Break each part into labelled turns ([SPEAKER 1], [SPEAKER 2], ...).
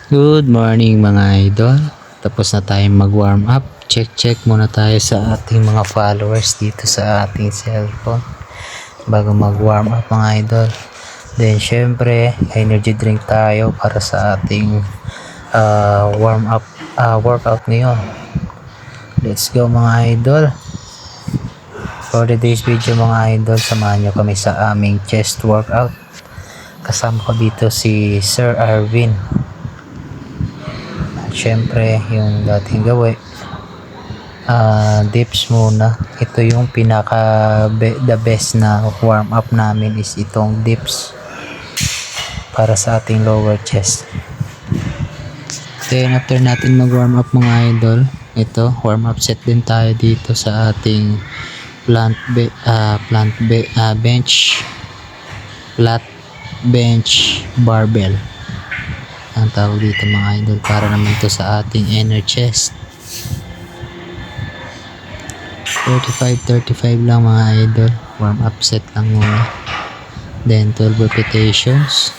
[SPEAKER 1] Good morning mga idol. Tapos na tayong mag-warm up. Check muna tayo sa ating mga followers dito sa ating cellphone bago mag-warm up mga idol. Then syempre, energy drink tayo para sa ating warm up workout ngayon. Let's go mga idol. For today's video mga idol, samahan nyo kami sa aming chest workout. Kasama ko dito si Sir Arvin. Syempre yung dating gawi, dips muna. Ito yung pinaka the best na warm up namin is itong dips para sa ating lower chest. Then after natin mag warm up mga idol, ito warm up set din tayo dito sa ating flat bench barbell ang tawag dito mga idol, para naman to sa ating inner chest. 35 lang mga idol, warm up set lang muna. Then 12 repetitions.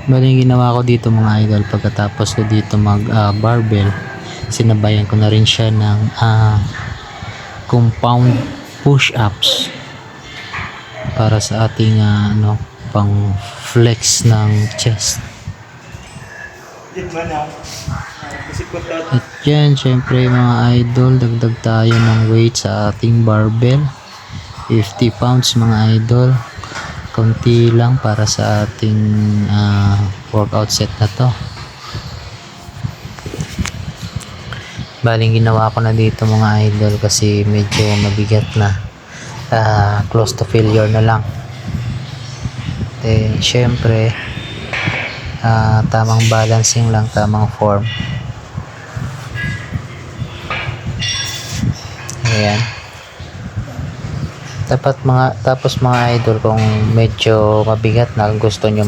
[SPEAKER 1] Bali yung ginawa ko dito mga idol, pagkatapos ko dito mag barbell, sinabayan ko na rin siya ng compound push ups para sa ating pang flex ng chest. At yan, syempre mga idol, dagdag tayo ng weight sa ating barbell. 50 pounds mga idol, konti lang para sa ating workout set na to. Baling ginawa ko na dito mga idol kasi medyo mabigat na, close to failure na lang. Then syempre tamang balancing lang, tamang form. Ayan. Tapos mga idol, kung medyo mabigat na, gusto nyo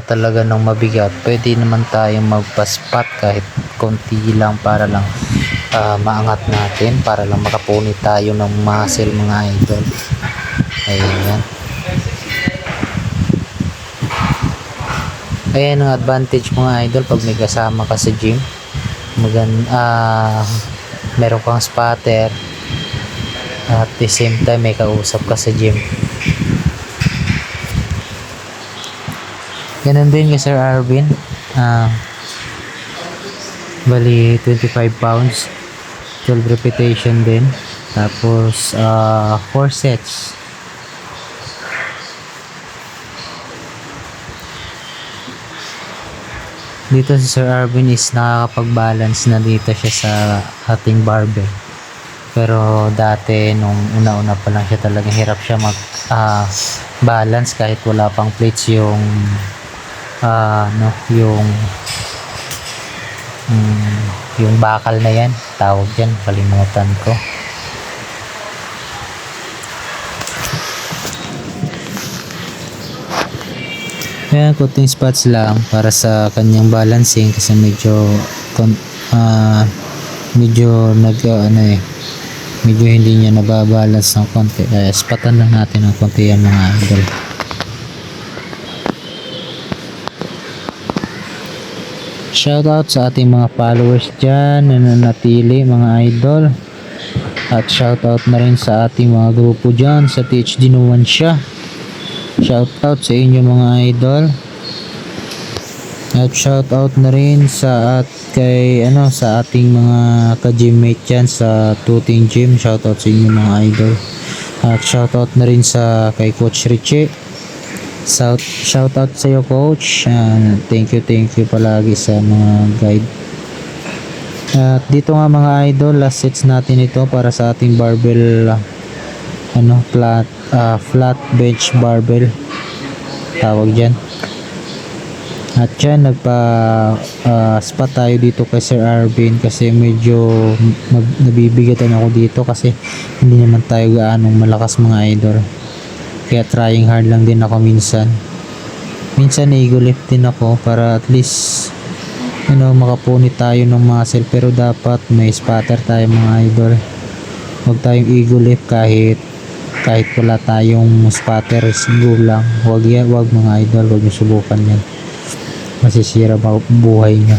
[SPEAKER 1] talaga ng mabigat, pwede naman tayong magpa-spot kahit konti lang para lang maangat natin, para lang makapunit tayo ng muscle mga idol. Ayan. Ayan ang advantage mga idol pag may kasama ka sa gym. Meron kang spotter at the same time may kausap ka sa gym. Ganun din kay Sir Arvin, bali 25 pounds, 12 repetition din, tapos 4 sets. Dito si Sir Arvin is nakakapag-balance na dito siya sa ating barbell. Pero dati nung una-una pa lang siya, talagang hirap siya mag-balance kahit wala pang plates yung yung bakal na yan, tawag dyan, kalimutan ko. Ayan, kunting spots lang para sa kanyang balancing kasi medyo medyo hindi niya nababalance ng konti, kaya spotan lang natin ng konti yan mga idol. Shoutout sa ating mga followers dyan na nanatili mga idol, at shoutout na rin sa ating mga grupo dyan sa THD Nuancia. Shoutout sa inyo mga idol, at shoutout na rin sa ating mga ka-gymmate dyan sa Tuting Gym. Shoutout sa inyo mga idol, at shoutout na rin sa kay Coach Richie. Shoutout sa iyo coach, thank you palagi sa mga guide. At dito nga mga idol, last sets natin ito para sa ating barbell, flat bench barbell tawag dyan. At dyan spot tayo dito kay Sir Arvin kasi medyo nabibigatan ako dito kasi hindi naman tayo gaanong malakas mga idol, kaya trying hard lang din ako minsan. Minsan ego lift din ako para at least makapunit tayo ng muscle, pero dapat may spotter tayo mga idol. Huwag tayong ego lift kahit wala tayong spotter, go lang. Huwag mga idol, huwag nyo subukan yan. Masisira buhay nyo.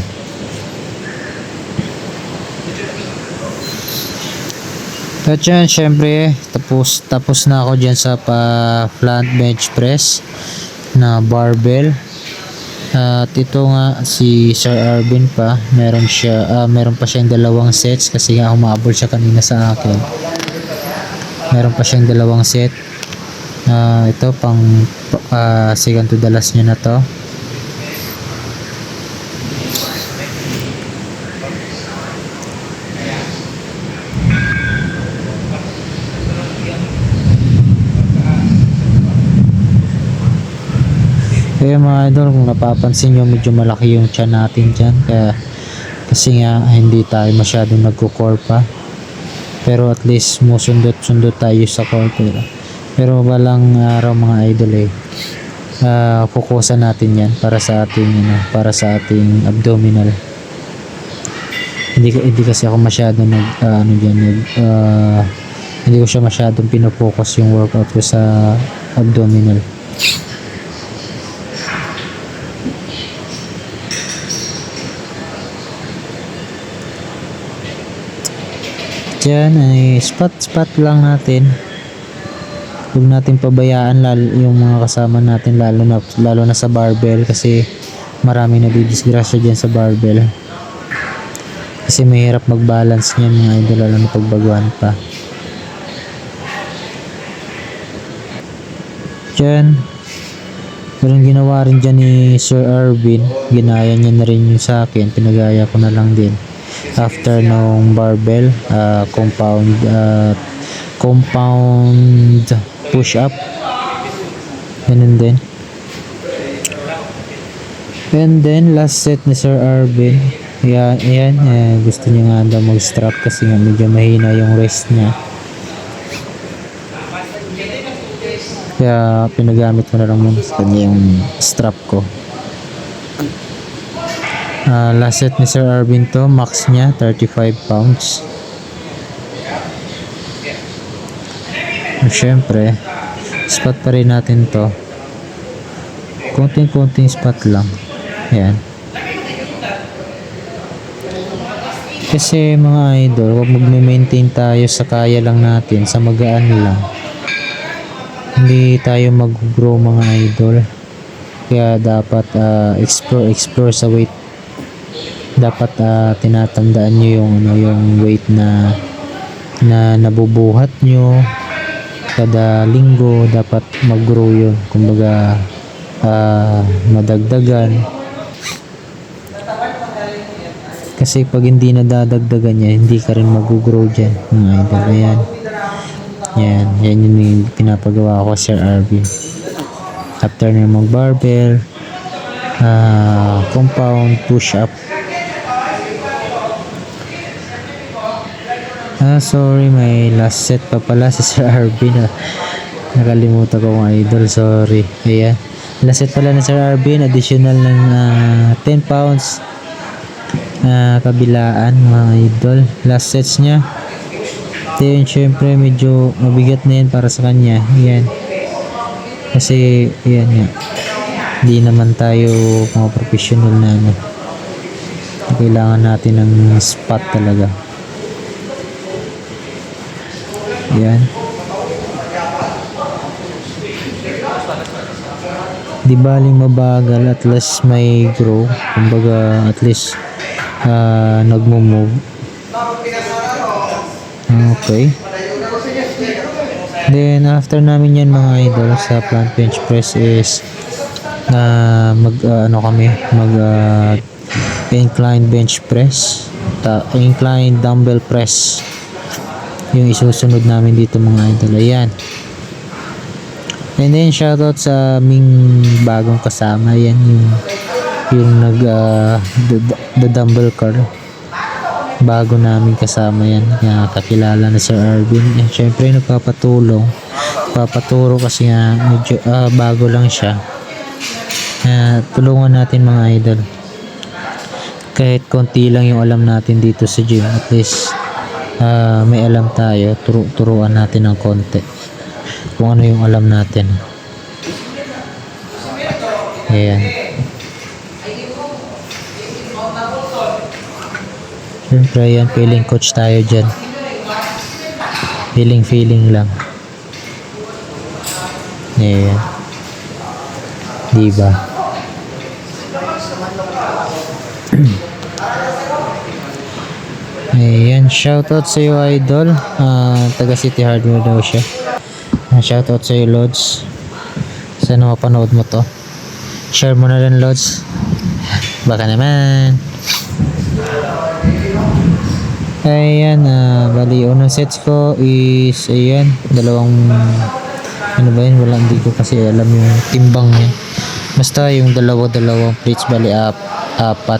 [SPEAKER 1] At yan, syempre, tapos na ako dyan sa flat bench press na barbell. At ito nga si Sir Arvin pa, meron pa siyang dalawang sets kasi nga humabol siya kanina sa akin. Meron pa siyang dalawang set. Ito pang second to the last niya na to. Kaya mga idol, kung napapansin nyo, medyo malaki yung tiyan natin dyan. Kasi nga hindi tayo masyadong nagko-core pa. Pero at least musundot-sundot tayo sa core. Pero balang araw mga idol fokusan natin yan para sa ating abdominal. Hindi kasi ako masyadong hindi ko siya masyadong pinofocus yung workout ko sa abdominal. Diyan ay spot lang natin. Huwag natin pabayaan yung mga kasama natin, lalo na sa barbell, kasi maraming nadidisgrasya dyan sa barbell. Kasi mahirap mag-balance niyan mga idol, lalo na pagbaguhan pa. Diyan, parang ginawa rin dyan ni Sir Arvin, ginaya niya na rin yung sa akin, pinagaya ko na lang din. After nung barbell compound push up, ganun din. And then last set ni Sir Arvin, yan, gusto niya nga daw mag strap kasi nga medyo mahina yung wrist niya, kaya pinagamit ko na lang muna sa kanya yung strap ko. Last set ni Sir Arvin to, max niya 35 pounds. Syempre spot pa rin natin to, konting spot lang yan. Kasi mga idol, huwag magme-maintain tayo sa kaya lang natin, sa magaan lang, hindi tayo mag-grow mga idol. Kaya dapat explore sa weight. Dapat tinatandaan nyo yung weight na nabubuhat nyo kada linggo. Dapat mag-grow yun, kumbaga madagdagan. Kasi pag hindi nadadagdagan niya, hindi ka rin mag-grow dyan mga idol. Yan yung pinapagawa ko Sir Arvin. After na mag barbell compound push up. Sorry, may last set pa pala si Sir Arvin. Nakalimutan ko mga idol, sorry. Ayan, last set pala ni Sir Arvin, additional ng 10 pounds kabilaan mga idol. Last sets niya. Then syempre medyo mabigat na yan para sa kanya. Ayan, kasi ayan nga, hindi naman tayo mga professional na kailangan natin ng spot talaga. Yan. Di baling mabagal, at least may grow. Kumbaga at least nagmo-move. Okay. Then after namin yan mga idol sa plant bench press is incline bench press, incline dumbbell press yung isusunod namin dito mga idol. Ayan. And then shoutout sa aming bagong kasama. Yan yung the dumbbell curl. Bago namin kasama yan. Kakilala na Sir Arvin. Yan, syempre papaturo kasi nga medyo bago lang siya. Tulungan natin mga idol. Kahit konti lang yung alam natin dito sa gym, at least may alam tayo. Turuan natin ng konti kung ano yung alam natin. Ayan. Siyempre yan, feeling coach tayo dyan. Feeling lang. Ayan. Diba? Ayan, shoutout sa iyo idol. Taga City Hardware daw siya. Shoutout sa iyo Lods. Sana mapanood mo to. Share mo na rin Lods. Baka naman. Ayan, bali unang sets ko is ayan, dalawang ano ba yun, wala, hindi ko kasi alam yung timbang niya. Basta yung dalawang plates, bali apat.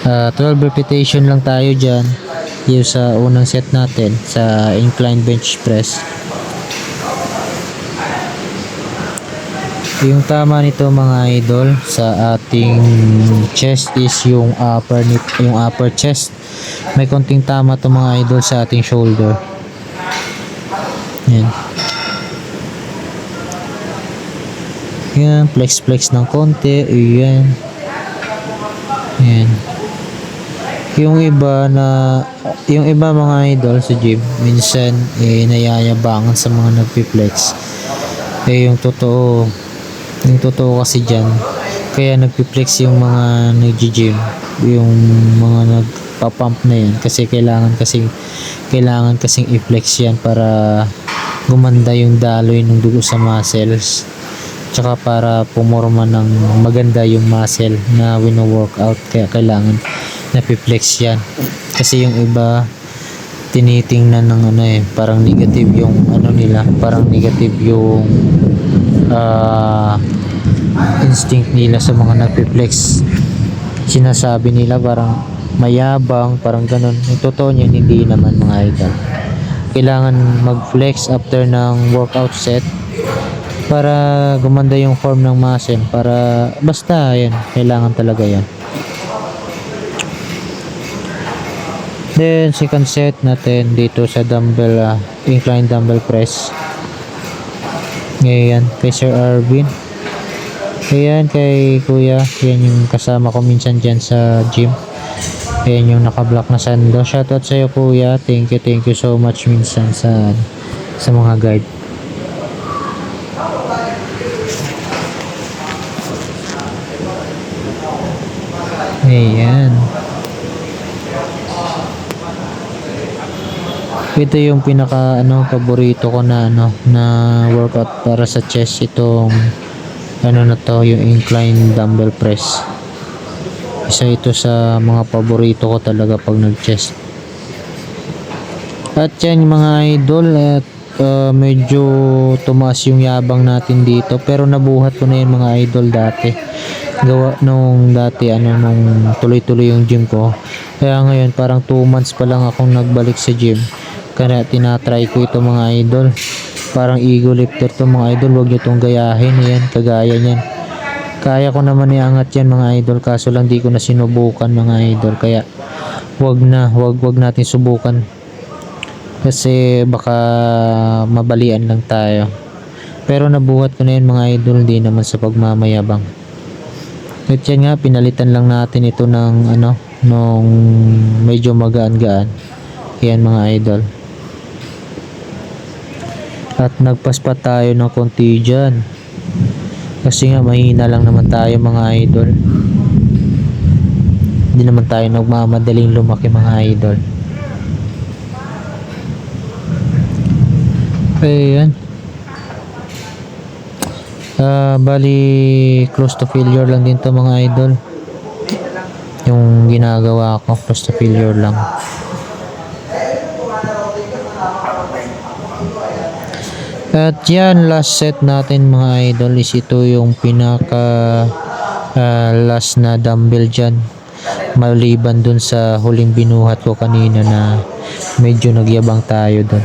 [SPEAKER 1] 12 repetition lang tayo dyan yung sa unang set natin sa incline bench press. Yung tama nito mga idol sa ating chest is yung upper chest. May konting tama to mga idol sa ating shoulder. Yan. Yan, flex ng konti. Yan. Yan. Yung iba mga idol sa gym, minsan nayayabangan sa mga nagpi-flex. Yung totoo kasi dyan, kaya nagpi-flex yung mga nag-gym, yung mga nagpa-pump na yan, kasi kailangan kasing i-flex yan para gumanda yung daloy ng dugo sa muscles, tsaka para pumorma ng maganda yung muscle na wino-workout. Kaya kailangan napi-flex yan, kasi yung iba tinitingnan ng parang negative yung nila, parang negative yung instinct nila sa mga nagpi-flex. Sinasabi nila parang mayabang, parang ganun. Yung totoo niyan, hindi naman mga idol. Kailangan mag-flex after ng workout set para gumanda yung form ng muscle, para basta yan, kailangan talaga yan. Then second set natin dito sa dumbbell, incline dumbbell press. Ngayon kay Sir Arvin. Ayan kay Kuya, yan yung kasama ko minsan dyan sa gym. Ayan yung naka-block na sando. Shoutout sa iyo Kuya. Thank you so much minsan sa mga guide. Ayan. Ito yung pinaka paborito ko na na workout para sa chest, itong na to, yung incline dumbbell press. Isa ito sa mga paborito ko talaga pag nag-chest. At yan mga idol, at medyo tumaas yung yabang natin dito, pero nabuhat ko na yung mga idol dati. Gawa nung dati nung tuloy-tuloy yung gym ko. Kaya ngayon parang 2 months pa lang akong nagbalik sa gym. Kaya tinatry ko ito mga idol. Parang ego lifter to mga idol. Huwag nyo itong gayahin. Ayan, kagaya nyan. Kaya ko naman iangat yan mga idol. Kaso lang di ko na sinubukan mga idol. Kaya wag natin subukan. Kasi baka mabalian lang tayo. Pero nabuhat ko na yan mga idol. Hindi naman sa pagmamayabang. At yan nga, pinalitan lang natin ito ng nung medyo magaan-gaan. Yan mga idol. At nagpaspat tayo ng konti dyan, kasi nga mahina lang naman tayo mga idol. Hindi naman tayo nagmamadaling lumaki mga idol. Ayan. Bali close to failure lang din to mga idol. Yung ginagawa ko close to failure lang. At yan, last set natin mga idol is ito yung pinaka last na dumbbell dyan, maliban dun sa huling binuhat ko kanina na medyo nagyabang tayo dun,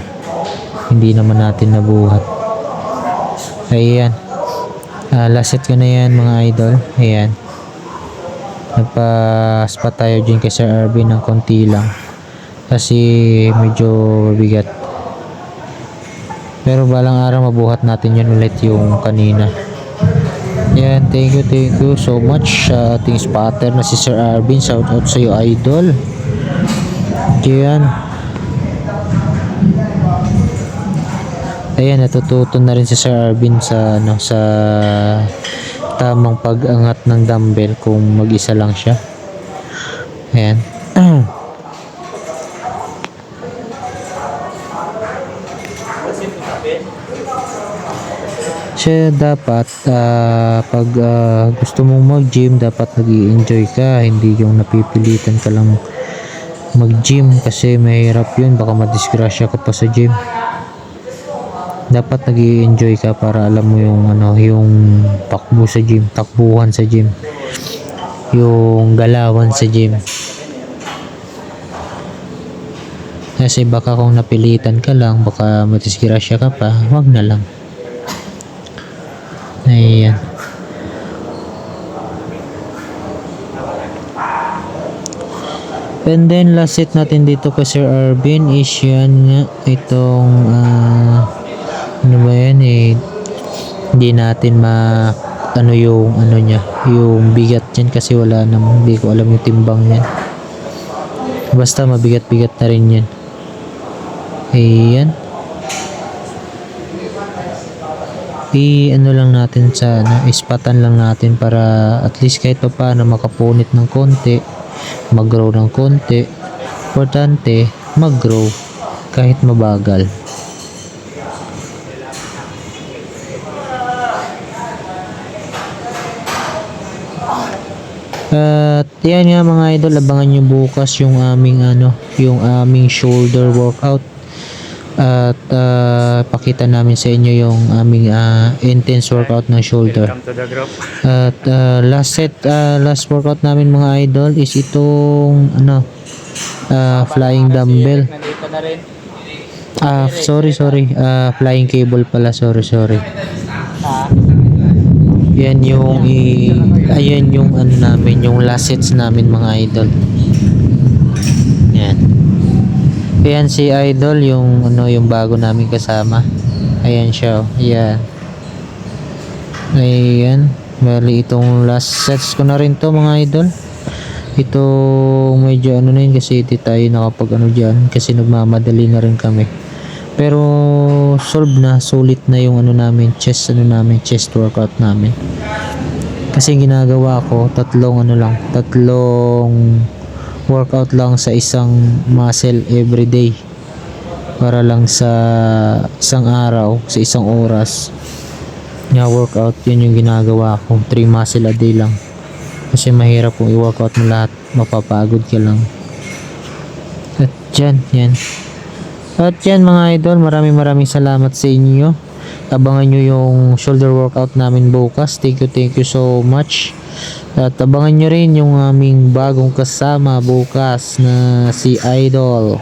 [SPEAKER 1] hindi naman natin nabuhat. Ayan, Last set ko na yan mga idol. Ayan. Nagpa-spa tayo dyan kay Sir Arvin ng konti lang. Kasi medyo mabigat. Pero balang araw mabuhat natin yun ulit yung kanina. Ayan, thank you so much sa ating spotter na si Sir Arvin. Shout out sa iyo idol. Ayan. Ayan, natututo na rin si Sir Arvin sa sa tamang pag-angat ng dumbbell kung mag-isa lang siya. Ayan. Siya dapat pag gusto mong mag-gym, dapat nag-i-enjoy ka, hindi yung napipilitan ka lang mag-gym kasi mahirap yun, baka madisgrasya ka pa sa gym. Dapat nag-i-enjoy ka para alam mo yung yung takbo sa gym, takbuhan sa gym, yung galawan sa gym. Kasi baka kung napilitan ka lang, baka madisgrasya ka pa, wag na lang. Ayan. And then last set natin dito kay Sir Arvin is yan nga itong ano ba yan hindi natin yung niya, yung bigat yan kasi wala namang, hindi ko alam yung timbang yan. Basta mabigat-bigat na rin yan. Ayan. Lang natin sa ispatan lang natin para at least kahit pa paano makapunit ng konti, mag-grow ng konti. Importante mag-grow kahit mabagal. At yan nga mga idol, abangan nyo bukas yung aming shoulder workout. At pakita namin sa inyo yung aming intense workout ng shoulder. At last workout namin mga idol is itong flying dumbbell. Flying cable pala, sorry. Yan yung ayan yung namin, yung last sets namin mga idol. Yan. Ayan si idol, yung yung bago namin kasama. Ayan siya. Ayan. Bali itong last sets ko na rin to mga idol. Ito medyo na yun kasi hindi tayo nakapag dyan kasi nagmamadali na rin kami. Pero sulit na yung chest workout namin. Kasi ginagawa ko tatlong workout lang sa isang muscle every day para lang sa isang araw, sa isang oras na workout. Yun yung ginagawa ko, 3 muscle a day lang kasi mahirap kung i-workout mo lahat, mapapagod ka lang. At yan mga idol, maraming salamat sa inyo. Abangan nyo yung shoulder workout namin bukas. Thank you so much. At abangan nyo rin yung aming bagong kasama bukas na si Idol.